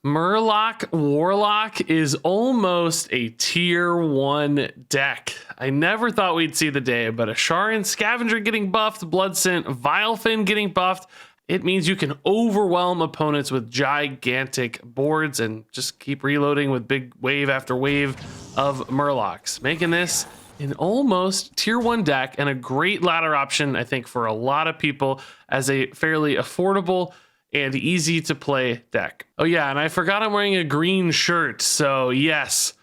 Murloc Warlock is almost a tier 1 deck. I never thought we'd see the day, but a Sharan Scavenger getting buffed, Bloodscent, Vilefin getting buffed. It means you can overwhelm opponents with gigantic boards and just keep reloading with big wave after wave of Murlocs, making this an almost tier 1 deck and a great ladder option, I think, for a lot of people as a fairly affordable and easy to play deck. Oh yeah, and I forgot I'm wearing a green shirt, so yes,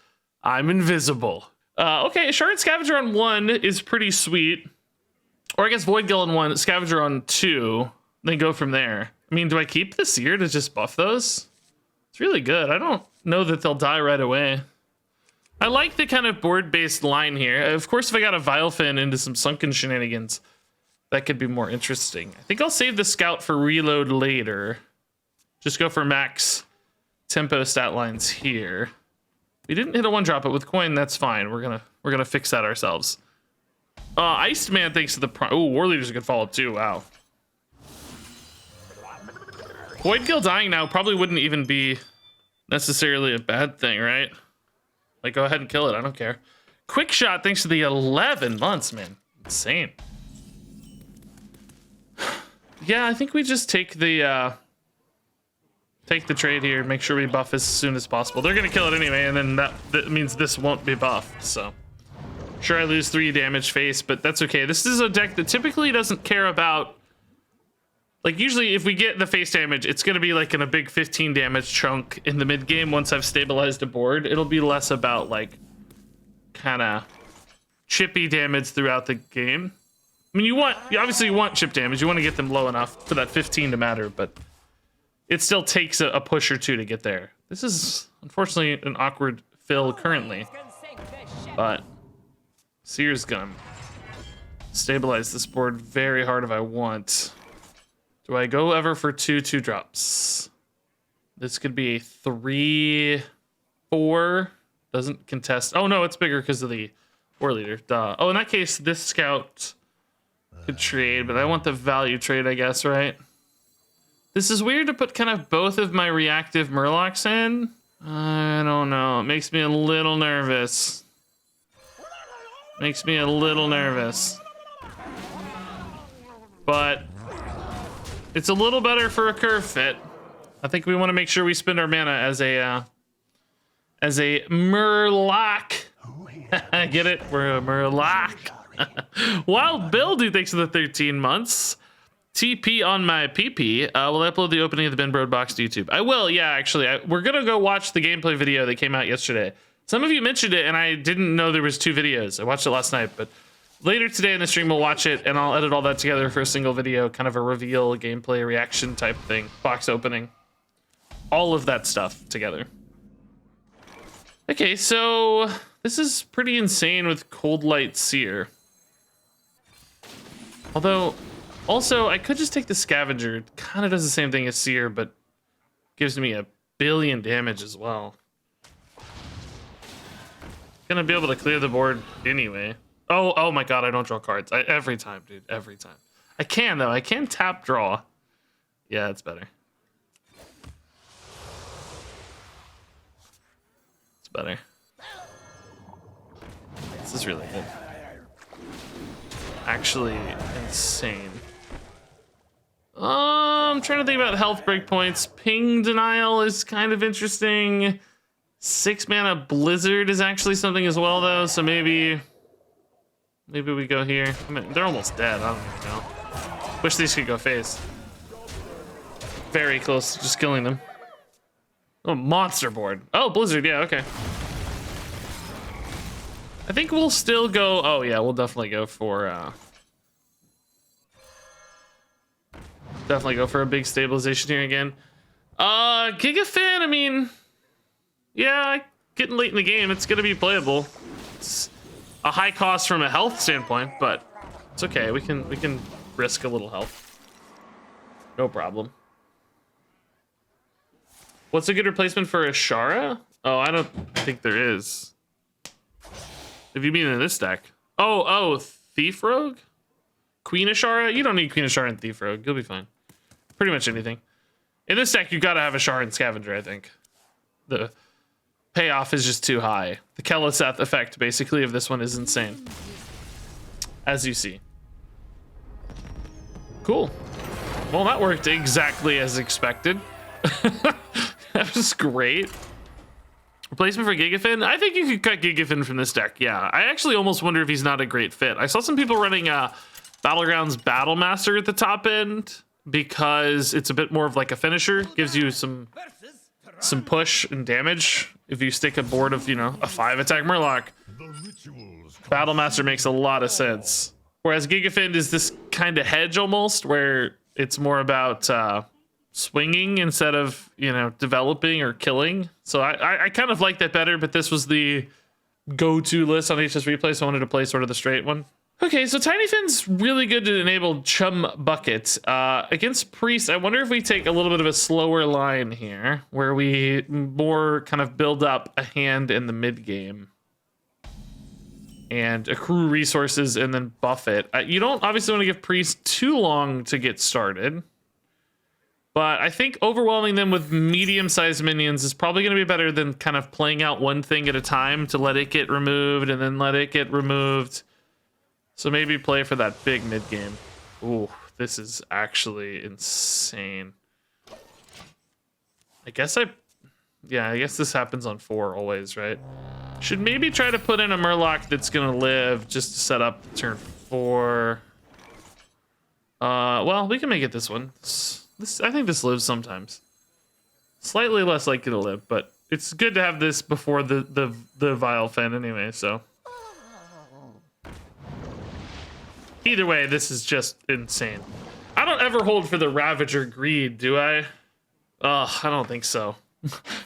I'm invisible. Okay, Sharan Scavenger on 1 is pretty sweet. Or I guess Void Gill on 1, Scavenger on 2, then go from there. I mean, do I keep the Seer to just buff those? It's really good. I don't know that they'll die right away. I like the kind of board-based line here. Of course, if I got a Vilefin into some Sunken shenanigans, that could be more interesting. I think I'll save the Scout for reload later. Just go for max tempo stat lines here. We didn't hit a 1-drop, but with coin, that's fine. We're gonna fix that ourselves. Iced Man thanks to the oh, War Leader's a good follow-up too. Wow. Void Gill dying now probably wouldn't even be necessarily a bad thing, right? Like, go ahead and kill it. I don't care. Quick Shot thanks to the 11 months, man. Insane. Yeah, I think we just take the trade here and make sure we buff as soon as possible. They're gonna kill it anyway, and then that means this won't be buffed. So, sure, I lose 3 damage face, but that's okay. This is a deck that typically doesn't care about. Like, usually if we get the face damage, it's gonna be like in a big 15 damage chunk in the mid game. Once I've stabilized a board, it'll be less about like kind of chippy damage throughout the game. I mean, you obviously want chip damage. You want to get them low enough for that 15 to matter, but it still takes a push or 2 to get there. This is unfortunately an awkward fill currently, but Seer's gonna stabilize this board very hard if I want. Do I go ever for 2-2-drops? This could be a 3-4. Doesn't contest. Oh no, it's bigger because of the War Leader. Duh. Oh, in that case, this Scout could trade, but I want the value trade, I guess, right? This is weird to put kind of both of my reactive Murlocs in. I don't know. It makes me a little nervous. Makes me a little nervous. But it's a little better for a curve fit. I think we want to make sure we spend our mana as a Murloc. Get it? We're a Murloc. Wild Bill, dude, thanks for the 13 months. TP on my PP. Will I upload the opening of the Ben Broad box to YouTube? I will, yeah, actually. We're going to go watch the gameplay video that came out yesterday. Some of you mentioned it, and I didn't know there was 2 videos. I watched it last night, but later today in the stream, we'll watch it, and I'll edit all that together for a single video, kind of a reveal, gameplay, reaction type thing. Box opening. All of that stuff together. Okay, so this is pretty insane with Cold Light Seer. Although, also, I could just take the Scavenger. It kind of does the same thing as Seer, but gives me 1 billion damage as well. Gonna be able to clear the board anyway. Oh my god, I don't draw cards. Every time, dude, every time. I can, though. I can tap draw. Yeah, it's better. It's better. This is really good. Actually insane. I'm trying to think about health breakpoints. Ping denial is kind of interesting. 6 mana Blizzard is actually something as well, though. So maybe we go here. I mean, they're almost dead. I don't even know. Wish these could go face. Very close to just killing them. Oh, monster board. Oh, Blizzard. Yeah, okay. I think we'll still go. Oh yeah, we'll definitely go for a big stabilization here again. Gigafan, I mean, yeah, getting late in the game, it's gonna be playable. It's a high cost from a health standpoint, but it's okay. We can risk a little health. No problem. What's a good replacement for Ashara? Oh, I don't think there is. If you mean in this deck. Oh, Thief Rogue? Queen Ashara? You don't need Queen Ashara and Thief Rogue. You'll be fine. Pretty much anything. In this deck, you gotta have Ashara and Scavenger, I think. the payoff is just too high. The Keleseth effect, basically, of this one is insane, as you see. Cool. Well, that worked exactly as expected. That was great. Replacement for Gigafin? I think you could cut Gigafin from this deck. Yeah, I actually almost wonder if he's not a great fit. I saw some people running Battlegrounds Battlemaster at the top end because it's a bit more of like a finisher. Gives you some push and damage if you stick a board of, you know, a 5-attack Murloc. Battlemaster makes a lot of sense. Whereas Gigafin is this kind of hedge almost, where it's more about swinging instead of, you know, developing or killing. So I kind of like that better, but this was the go-to list on HS Replay, so I wanted to play sort of the straight one. Okay, so Tiny Fin's really good to enable Chum Bucket. Against Priest, I wonder if we take a little bit of a slower line here, where we more kind of build up a hand in the mid-game and accrue resources and then buff it. You don't obviously want to give Priest too long to get started, but I think overwhelming them with medium-sized minions is probably going to be better than kind of playing out one thing at a time to let it get removed and then let it get removed. So maybe play for that big mid game. Ooh, this is actually insane. I guess this happens on 4 always, right? Should maybe try to put in a Murloc that's gonna live just to set up turn 4. Well, we can make it this one. I think this lives sometimes. Slightly less likely to live, but it's good to have this before the Vile Fen anyway, so. Either way, this is just insane. I don't ever hold for the Ravager Greed, do I? I don't think so.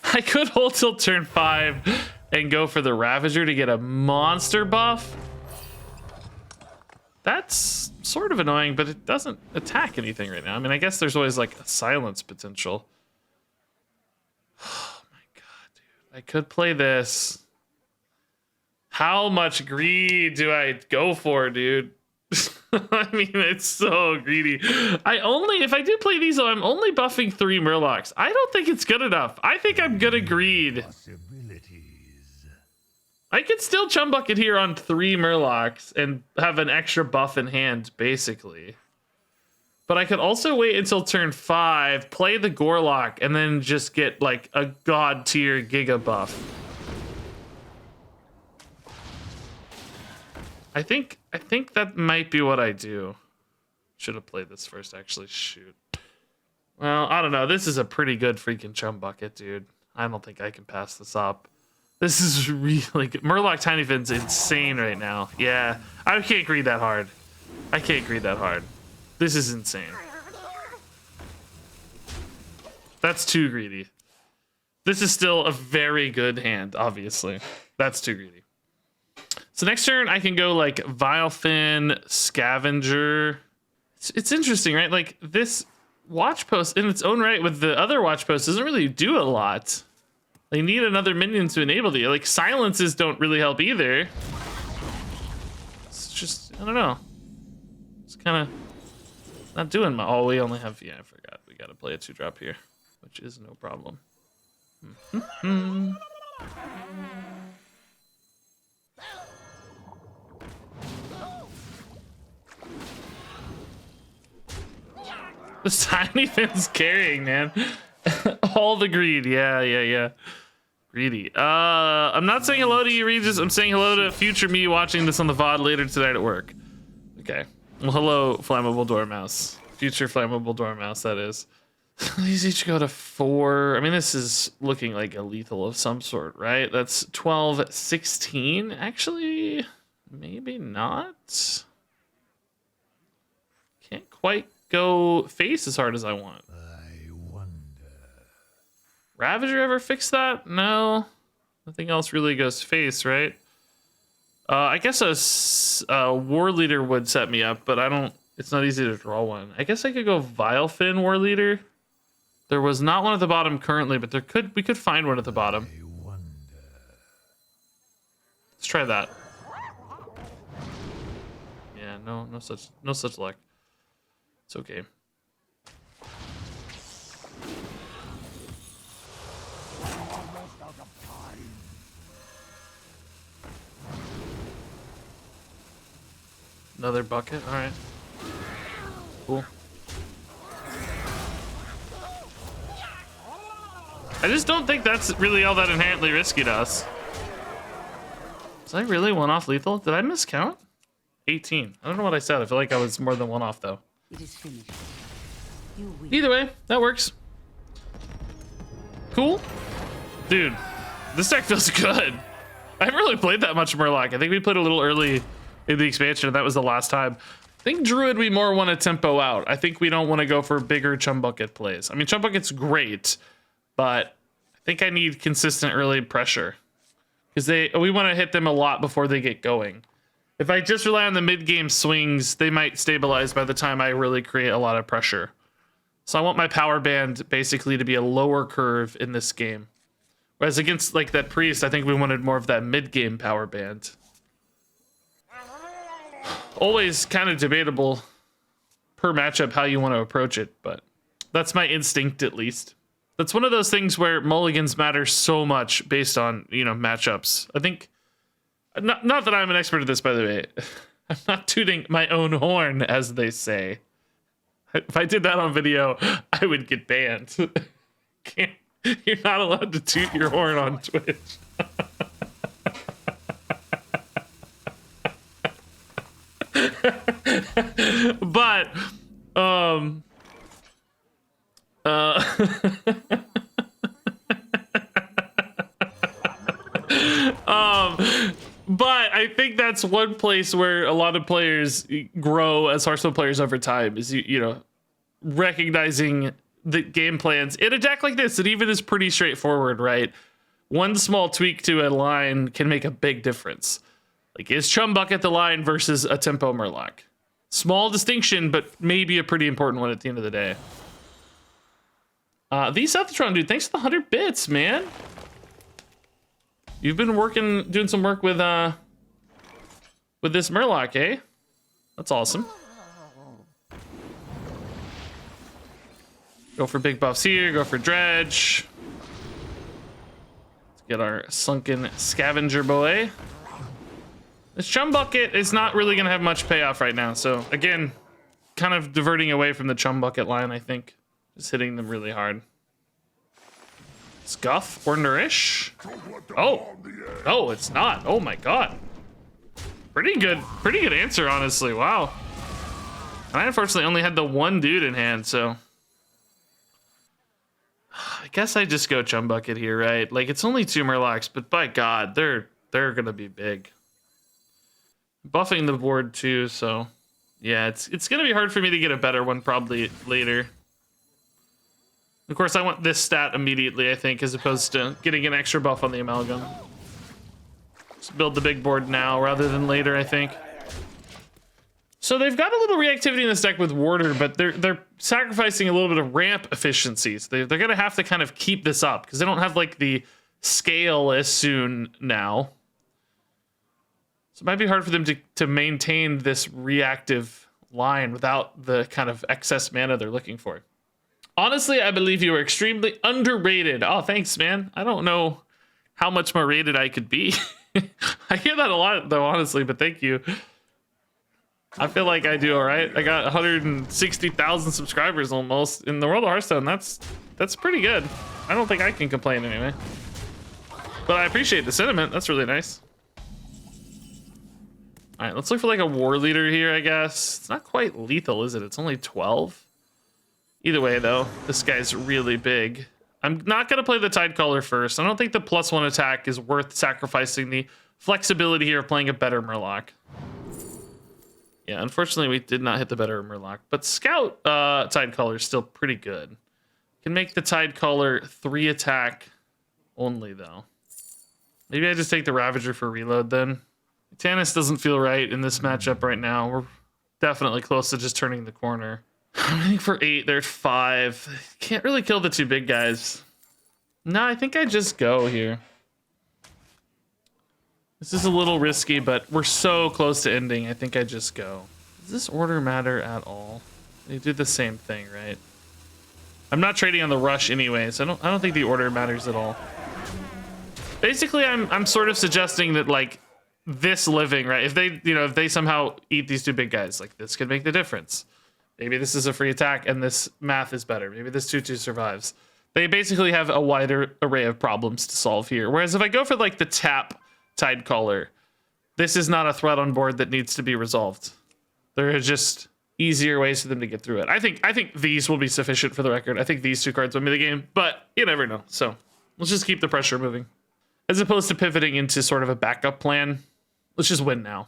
I could hold till turn 5 and go for the Ravager to get a monster buff. That's sort of annoying, but it doesn't attack anything right now. I mean, I guess there's always like a silence potential. Oh my god, dude. I could play this. How much greed do I go for, dude? I mean, it's so greedy. If I do play these, though, I'm only buffing 3 Murlocs. I don't think it's good enough. I think I'm gonna greed. I could still Chum Bucket here on 3 Murlocs and have an extra buff in hand, basically. But I could also wait until turn 5, play the Gorlock, and then just get like a god tier Giga buff. I think that might be what I do. Should have played this first, actually. Shoot. Well, I don't know. This is a pretty good freaking Chum Bucket, dude. I don't think I can pass this up. This is really good. Murloc Tiny Fin's insane right now. Yeah, I can't greed that hard. I can't greed that hard. This is insane. That's too greedy. This is still a very good hand, obviously. That's too greedy. So next turn, I can go like Vile Fin, Scavenger. It's interesting, right? Like this Watch Post in its own right with the other Watch Post doesn't really do a lot. They need another minion to enable the, like, silences don't really help either. It's just, I don't know. It's kind of not doing my, oh, we only have, yeah, I forgot. We got to play a 2-drop here, which is no problem. This Tiny Fin's carrying, man. All the greed. Yeah. Greedy. I'm not saying hello to you, Regis. I'm saying hello to future me watching this on the VOD later tonight at work. Okay. Well, hello, Flammable Dormouse. Future Flammable Dormouse, that is. These each go to 4. I mean, this is looking like a lethal of some sort, right? That's 12, 16. Actually, maybe not. Can't quite go face as hard as I want. I wonder. Ravager ever fix that? No. Nothing else really goes face, right? I guess a War Leader would set me up, but I don't. It's not easy to draw one. I guess I could go Vile Fin War Leader. There was not one at the bottom currently, but we could find one at the bottom. I wonder. Let's try that. Yeah, no such luck. It's okay. Another bucket. All right. Cool. I just don't think that's really all that inherently risky to us. Was I really one off lethal? Did I miscount? 18. I don't know what I said. I feel like I was more than one off though. It is finished. You win. Either way, that works. Cool. Dude, this deck feels good. I haven't really played that much Murloc. I think we played a little early in the expansion, and that was the last time. I think Druid we more want to tempo out. I think we don't want to go for bigger Chum Bucket plays. I mean, Chum Bucket's great, but I think I need consistent early pressure. Because we want to hit them a lot before they get going. If I just rely on the mid-game swings, they might stabilize by the time I really create a lot of pressure. So I want my power band basically to be a lower curve in this game. Whereas against like that Priest, I think we wanted more of that mid-game power band. Always kind of debatable per matchup how you want to approach it, but that's my instinct at least. That's one of those things where mulligans matter so much based on, you know, matchups. I think, not that I'm an expert at this, by the way. I'm not tooting my own horn, as they say. If I did that on video, I would get banned. You're not allowed to toot your horn on Twitch. But, but I think that's one place where a lot of players grow as Hearthstone players over time is, you know, recognizing the game plans in a deck like this. It even is pretty straightforward, right? One small tweak to a line can make a big difference. Like, is Chum Bucket the line versus a Tempo Murloc? Small distinction, but maybe a pretty important one at the end of the day. The Southatron dude, thanks for the 100 bits, man. You've been doing some work with this Murloc, eh? That's awesome. Go for big buffs here, go for dredge. Let's get our sunken scavenger boy. This Chum Bucket is not really gonna have much payoff right now. So again, kind of diverting away from the Chum Bucket line, I think. Just hitting them really hard. Scuff or Nourish? Oh, it's not. Oh my god. Pretty good answer, honestly. Wow. And I unfortunately only had the one dude in hand, so I guess I just go Chum Bucket here, right? Like, it's only 2 Murlocs, but by god, they're gonna be big. Buffing the board too, so yeah, it's gonna be hard for me to get a better one probably later. Of course, I want this stat immediately, I think, as opposed to getting an extra buff on the Amalgam. Just build the big board now rather than later, I think. So they've got a little reactivity in this deck with Warder, but they're sacrificing a little bit of ramp efficiencies. They're gonna have to kind of keep this up because they don't have like the scale as soon now. So it might be hard for them to maintain this reactive line without the kind of excess mana they're looking for. Honestly, I believe you are extremely underrated. Oh, thanks, man. I don't know how much more rated I could be. I hear that a lot, though, honestly, but thank you. I feel like I do all right. I got 160,000 subscribers almost in the world of Hearthstone. That's pretty good. I don't think I can complain anyway. But I appreciate the sentiment. That's really nice. All right, let's look for like a war leader here, I guess. It's not quite lethal, is it? It's only 12. Either way, though, this guy's really big. I'm not going to play the Tidecaller first. I don't think the +1 attack is worth sacrificing the flexibility here of playing a better Murloc. Yeah, unfortunately, we did not hit the better Murloc. But Scout Tidecaller is still pretty good. Can make the Tidecaller 3 attack only, though. Maybe I just take the Ravager for reload, then. Tannis doesn't feel right in this matchup right now. We're definitely close to just turning the corner. I'm hitting for 8, they're 5. Can't really kill the 2 big guys. No, I think I just go here. This is a little risky, but we're so close to ending. I think I just go. Does this order matter at all? They do the same thing, right? I'm not trading on the rush anyways. I don't think the order matters at all. Basically, I'm sort of suggesting that like this living, right? If they, you know, if they somehow eat these two big guys, like this could make the difference. Maybe this is a free attack and this math is better. Maybe this 2/2 survives. They basically have a wider array of problems to solve here. Whereas if I go for like the tap Tidecaller, this is not a threat on board that needs to be resolved. There are just easier ways for them to get through it. I think these will be sufficient for the record. I think these two cards win me the game, but you never know. So let's just keep the pressure moving. As opposed to pivoting into sort of a backup plan. Let's just win now.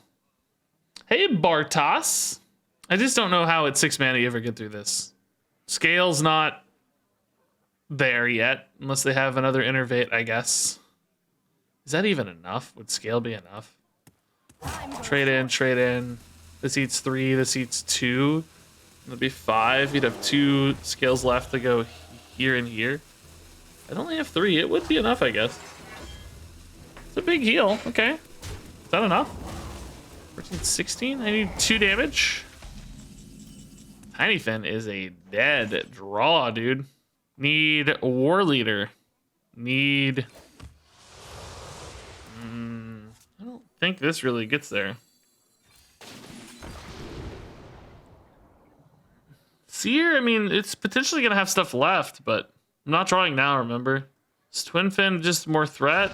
Hey, Bartos. I just don't know how at 6 mana you ever get through this. Scale's not there yet, unless they have another Innervate, I guess. Is that even enough? Would Scale be enough? Trade in, trade in. This eats 3, this eats 2. That'd be 5. You'd have 2 Scales left to go here and here. I'd only have 3. It would be enough, I guess. It's a big heal. Okay. Is that enough? 14, 16? I need 2 damage. Tiny Fin is a dead draw, dude. Need War Leader. Need... I don't think this really gets there. Seer, I mean, it's potentially going to have stuff left, but I'm not drawing now, remember? Is Twin Fin just more threat?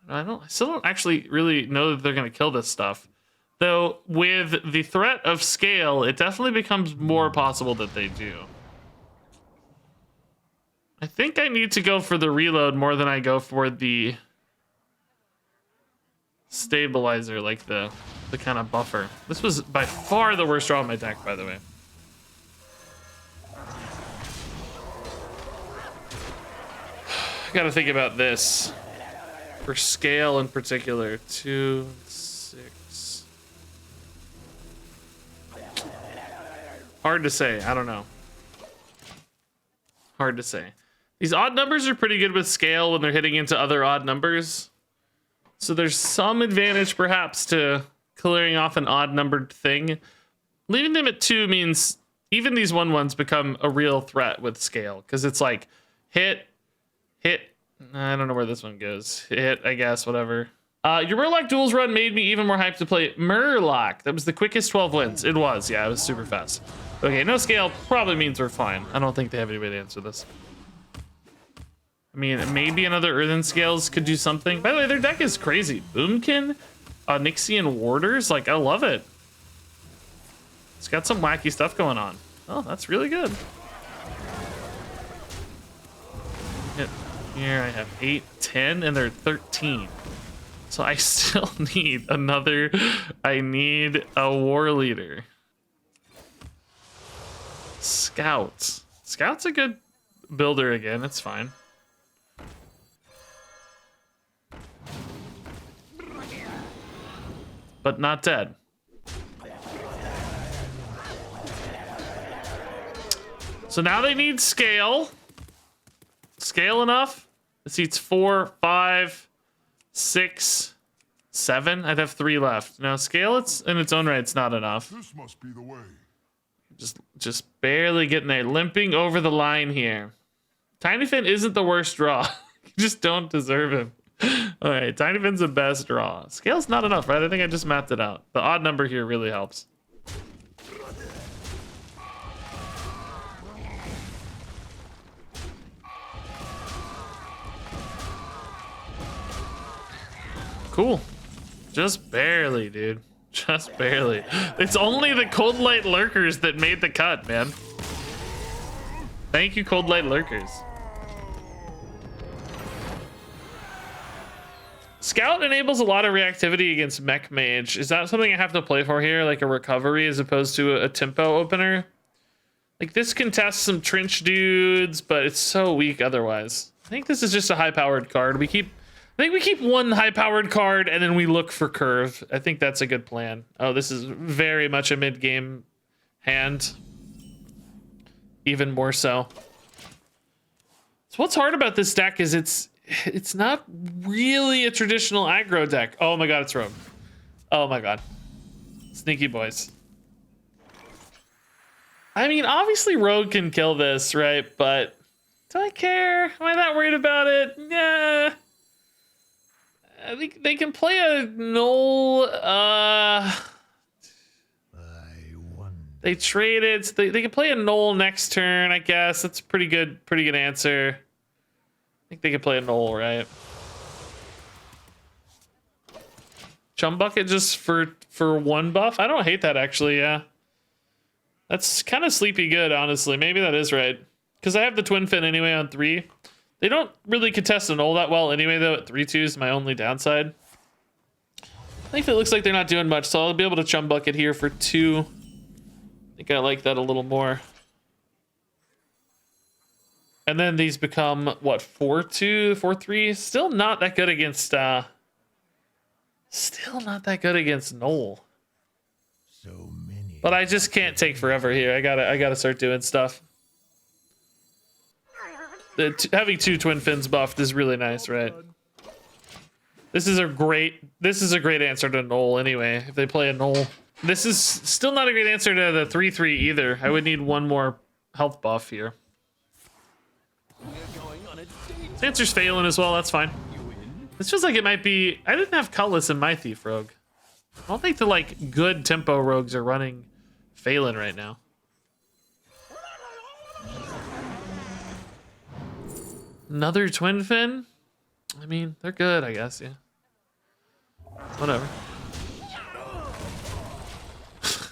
I still don't actually really know that they're going to kill this stuff. Though, with the threat of Scale, it definitely becomes more possible that they do. I think I need to go for the reload more than I go for the stabilizer, like the kind of buffer. This was by far the worst draw in my deck, by the way. I gotta think about this. For Scale in particular. 2, 6. Hard to say. I don't know. Hard to say. These odd numbers are pretty good with Scale when they're hitting into other odd numbers. So there's some advantage perhaps to clearing off an odd numbered thing. Leaving them at 2 means even these 1/1s become a real threat with Scale. Because it's like hit, hit. I don't know where this one goes. Hit, I guess, whatever. Your Murloc Duels run made me even more hyped to play Murloc. That was the quickest 12 wins. It was, yeah, it was super fast. Okay, no Scale probably means we're fine. I don't think they have any way to answer this. I mean, maybe another Earthen Scales could do something. By the way, their deck is crazy. Boomkin, Nyxian Warders, like, I love it. It's got some wacky stuff going on. Oh, that's really good. Here I have 8, 10, and they're 13. So I still need another. I need a War Leader. Scout. Scout's a good builder again. It's fine. But not dead. So now they need Scale. Scale enough? This eats 4, 5, 6, 7. I'd have 3 left. Now Scale, it's in its own right, it's not enough. This must be the way. Just barely getting there, limping over the line here. Tiny Fin isn't the worst draw. You just don't deserve him. All right, Tiny Fin's the best draw. Scale's not enough, right? I think I just mapped it out. The odd number here really helps. Cool. Just barely, dude. Just barely. It's only the Cold Light Lurkers that made the cut, man. Thank you, Cold Light Lurkers. Scout enables a lot of reactivity against Mech Mage. Is that something I have to play for here? Like a recovery as opposed to a tempo opener? Like this can test some trench dudes, but it's so weak otherwise. I think this is just a high-powered card. I think we keep one high-powered card and then we look for curve. I think that's a good plan. Oh, this is very much a mid-game hand. Even more so. So what's hard about this deck is it's not really a traditional aggro deck. Oh my god, it's Rogue. Oh my god. Sneaky boys. I mean, obviously Rogue can kill this, right? But do I care? Am I that worried about it? Yeah. I think they can play a null. They traded. So they can play a null next turn, I guess. That's a pretty good answer. I think they can play a null, right? Chum bucket just for one buff. I don't hate that actually. Yeah, that's kind of sleepy good, honestly. Maybe that is right because I have the twin fin anyway on 3. They don't really contest a null that well anyway, though. At 3/2 is my only downside. I think it looks like they're not doing much, so I'll be able to chum bucket here for 2. I think I like that a little more. And then these become what, 4/2, 4/3? Still not that good against null. So many. But I just can't take forever here. I gotta start doing stuff. Having 2 twin fins buffed is really nice, right? This is a great answer to null anyway. If they play a null, this is still not a great answer to the 3/3 either. I would need one more health buff here. This answer's failing as well. That's fine. This feels like it might be. I didn't have Cutlass in my Thief Rogue. I don't think the like good tempo rogues are running Phelan right now. Another twin fin? I mean, they're good, I guess, yeah. Whatever.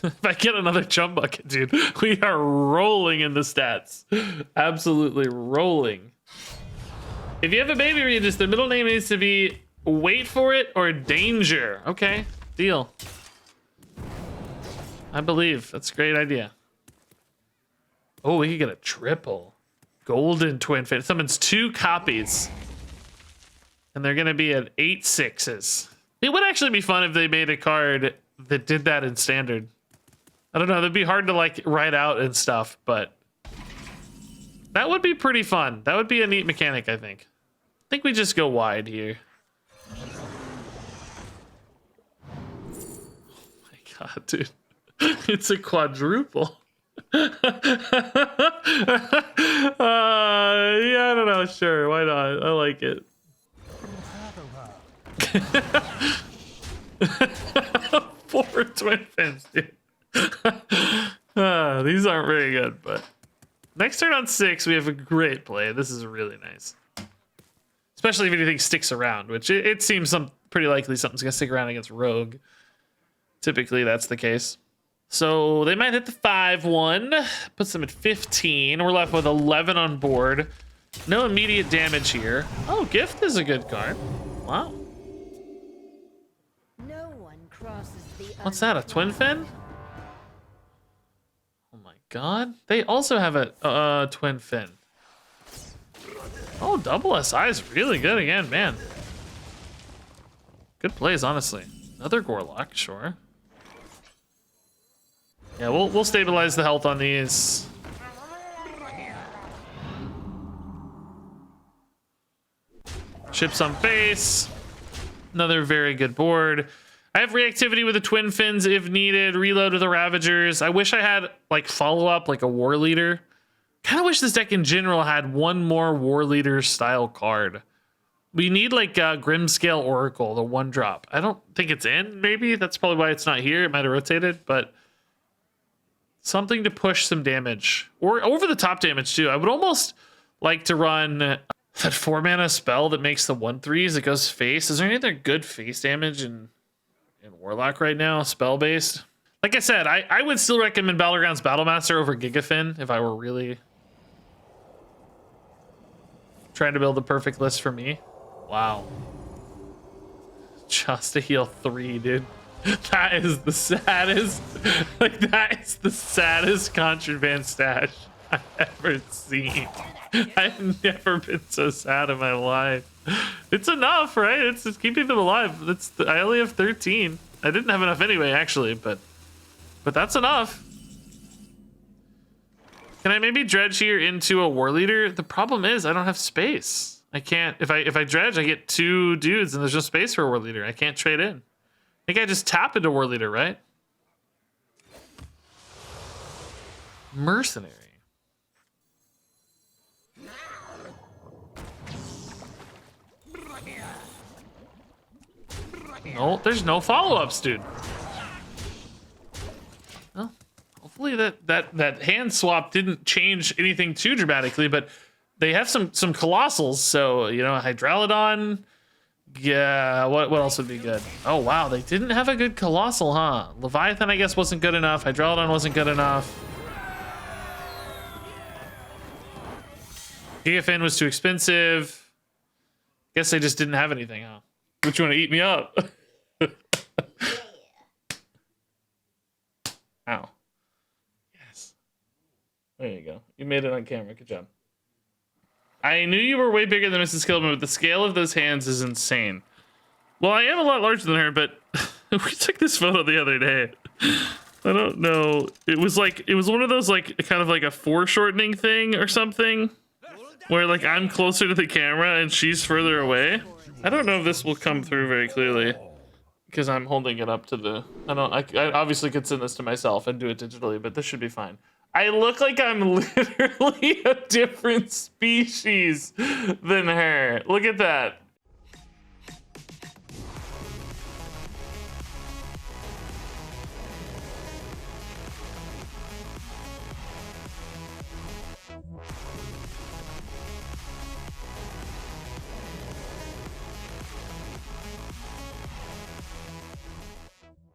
If I get another chum bucket, dude, we are rolling in the stats. Absolutely rolling. If you have a baby Regis, the middle name needs to be wait for it or danger. Okay, deal. I believe. That's a great idea. Oh, we could get a triple. Golden twin fin. Summons 2 copies. And they're going to be at 8 6s. It would actually be fun if they made a card that did that in standard. I don't know. That'd be hard to like write out and stuff, but that would be pretty fun. That would be a neat mechanic, I think. I think we just go wide here. Oh my god, dude. It's a quadruple. Yeah, I don't know. Sure, why not? I like it. 4 twin fins, dude. These aren't very good, but next turn on 6, we have a great play. This is really nice, especially if anything sticks around, which it seems pretty likely something's gonna stick around against Rogue. Typically, that's the case. So they might hit the 5/1, puts them at 15. We're left with 11 on board. No immediate damage here. Oh, Gift is a good card. Wow. No one crosses the What's that, a twin fin? Oh my god. They also have a twin fin. Oh, double SI is really good again, man. Good plays, honestly. Another Warlock, sure. Yeah, we'll stabilize the health on these. Ship some face. Another very good board. I have reactivity with the twin fins if needed. Reload with the Ravagers. I wish I had like follow up like a War Leader. Kind of wish this deck in general had one more War Leader style card. We need like Grimscale Oracle, the 1-drop. I don't think it's in. Maybe that's probably why it's not here. It might have rotated, but something to push some damage or over the top damage too. I would almost like to run that 4-mana spell that makes the 1/3s. It goes face. Is there any other good face damage in Warlock right now, spell based? Like I said, I would still recommend Battlegrounds Battlemaster over Gigafin if I were really trying to build the perfect list for me. Wow. Just to heal 3, dude. That is the saddest, like that is the saddest contraband stash I've ever seen. I've never been so sad in my life. It's enough, right? It's just keeping them alive. I only have 13. I didn't have enough anyway, actually, but that's enough. Can I maybe dredge here into a War Leader? The problem is I don't have space. I can't. If I dredge, I get 2 dudes, and there's no space for a War Leader. I can't trade in. I think I just tap into War Leader, right? Mercenary. No, there's no follow-ups, dude. Well, hopefully that hand swap didn't change anything too dramatically, but they have some colossals, so you know, Hydralodon. Yeah, what else would be good? Oh wow, they didn't have a good colossal, huh? Leviathan, I guess, wasn't good enough. Hydralodon wasn't good enough. Gigafin was too expensive. Guess they just didn't have anything, huh? Which you want to eat me up? Ow. Yes. There you go. You made it on camera. Good job. I knew you were way bigger than Mrs. Kilman, but the scale of those hands is insane. Well, I am a lot larger than her, but we took this photo the other day. I don't know. It was one of those like kind of like a foreshortening thing or something, where like I'm closer to the camera and she's further away. I don't know if this will come through very clearly because I'm holding it up to the. I obviously could send this to myself and do it digitally, but this should be fine. I look like I'm literally a different species than her. Look at that.